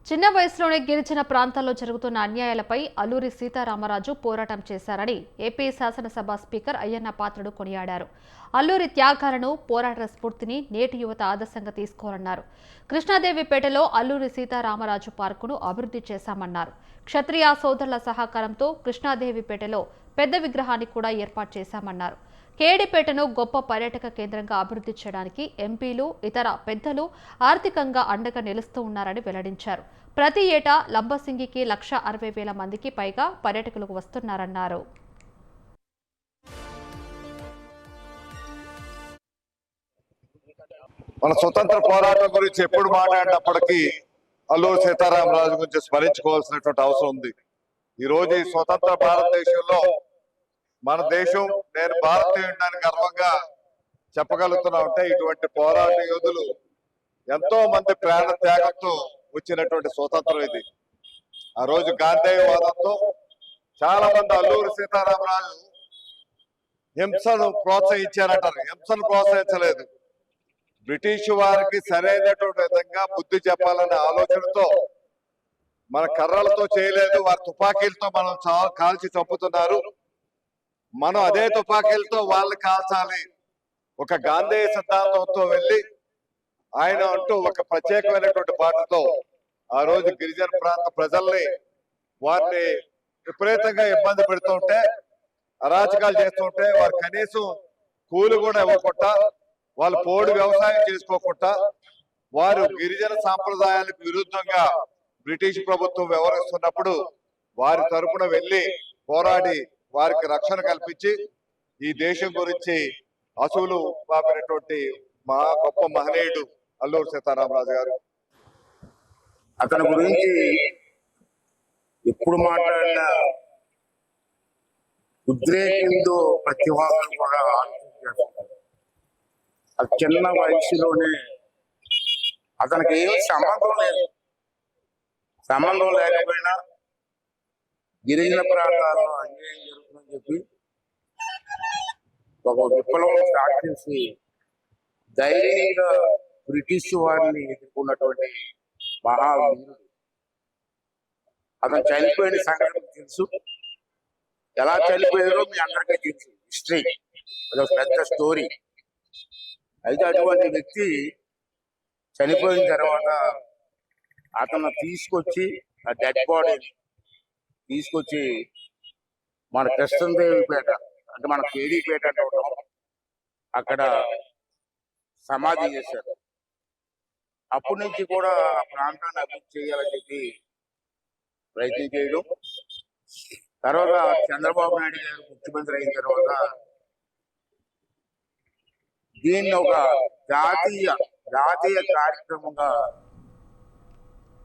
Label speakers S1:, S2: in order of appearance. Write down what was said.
S1: చిన్న వయసులోనే గిరిజన ప్రాంతాల్లో జరుగుతున్న అన్యాయాలపై అల్లూరి సీతారామరాజు పోరాటం చేశారని ఏపీ శాసనసభ స్పీకర్ అయ్యన్న పాత్రుడు కొనియాడారు. అల్లూరి త్యాగాలను, పోరాట స్ఫూర్తిని నేటి యువత ఆదర్శంగా తీసుకోవాలన్నారు. కృష్ణాదేవిపేటలో అల్లూరి సీతారామరాజు పార్కును అభివృద్ధి చేశామన్నారు. క్షత్రియ సోదరుల సహకారంతో కృష్ణాదేవిపేటలో పెద్ద విగ్రహాన్ని కూడా ఏర్పాటు చేశామన్నారు. కేడిపేటను గొప్ప పర్యాటక కేంద్రంగా అభివృద్ధి చేయడానికి ఎంపీలు, ఇతర పెద్దలు ఆర్థికంగా అండగా నిలుస్తూ ఉన్నారని వెల్లడించారు. ప్రతి ఏటా లంబసింగికి 1,60,000 మందికి పైగా పర్యాటకులు వస్తున్నారన్నారు.
S2: మన స్వతంత్ర పోరాటం గురించి ఎప్పుడు మాట్లాడినప్పటికీ అల్లూరి సీతారామరాజు గురించి స్మరించుకోవాల్సినటువంటి అవసరం ఉంది. ఈ రోజు ఈ స్వతంత్ర భారతదేశంలో మన దేశం, నేను భారతీయుడిని గర్వంగా చెప్పగలుగుతున్నా ఉంటే ఇటువంటి పోరాట యోధులు ఎంతో మంది ప్రాణ త్యాగంతో వచ్చినటువంటి స్వతంత్రం ఇది. ఆ రోజు గాంధేయవాదంతో చాలా మంది అల్లూరి సీతారామరాజు హింసను ప్రోత్సహించారంటారు. హింసను ప్రోత్సహించలేదు. బ్రిటిష్ వారికి సరైనటువంటి విధంగా బుద్ధి చెప్పాలనే ఆలోచనతో మన కర్రలతో చేయలేదు, వారి తుపాకీలతో మనం కాల్చి చంపుతున్నారు. మనం అదే తుపాకీలతో వాళ్ళని కాల్చాలి. ఒక గాంధేయ సిద్ధాంతంతో వెళ్ళి ఆయన అంటూ ఒక ప్రత్యేకమైనటువంటి పాటతో ఆ రోజు గిరిజన ప్రాంత ప్రజల్ని వారిని విపరీతంగా ఇబ్బంది పెడుతుంటే, అరాచకాలు చేస్తుంటే, వారు కనీసం కూలి కూడా ఇవ్వకుండా, వాళ్ళు పోడు వ్యవసాయం చేసుకోకుండా, వారు గిరిజన సాంప్రదాయాలకు విరుద్ధంగా బ్రిటిష్ ప్రభుత్వం వ్యవహరిస్తున్నప్పుడు వారి తరపున వెళ్ళి పోరాడి వారికి రక్షణ కల్పించి ఈ దేశం గురించి అసూలు పాపినటువంటి మా గొప్ప మహనీయుడు అల్లూరి సీతారామరాజు గారు.
S3: అతని గురించి ఎప్పుడు మాట్లాడినా ఉద్రేకంతో ప్రతి ఒక్కరు కూడా ఆలోచించేస్తారు. అది చిన్న వయసులోనే అతనికి ఏమి సంబంధం లేదు. సంబంధం లేకపోయినా గిరిజన ప్రాంతాల్లో అన్యాయం జరుగుతుందని చెప్పి ఒక విప్లవం స్టార్ట్ చేసి ధైర్యంగా బ్రిటిష్ వారిని ఎదుర్కొన్నటువంటి మహావీరుడు. అతను చనిపోయిన సంఘటన తెలుసు. ఎలా చనిపోయారో మీ అందరికీ తెలుసు. హిస్టరీ అదొక పెద్ద స్టోరీ. అయితే అటువంటి వ్యక్తి చనిపోయిన తర్వాత అతను తీసుకొచ్చి ఆ డెడ్ బాడీని తీసుకొచ్చి మన కృష్ణదేవిపేట అంటే మన కేడీపేట అంటే అక్కడ సమాధి చేశారు. అప్పటి నుంచి కూడా ఆ ప్రాంతాన్ని అభివృద్ధి చేయాలని చెప్పి ప్రయత్నం చేయడం. తర్వాత చంద్రబాబు నాయుడు గారు ముఖ్యమంత్రి అయిన తర్వాత దీన్ని ఒక జాతీయ కార్యక్రమంగా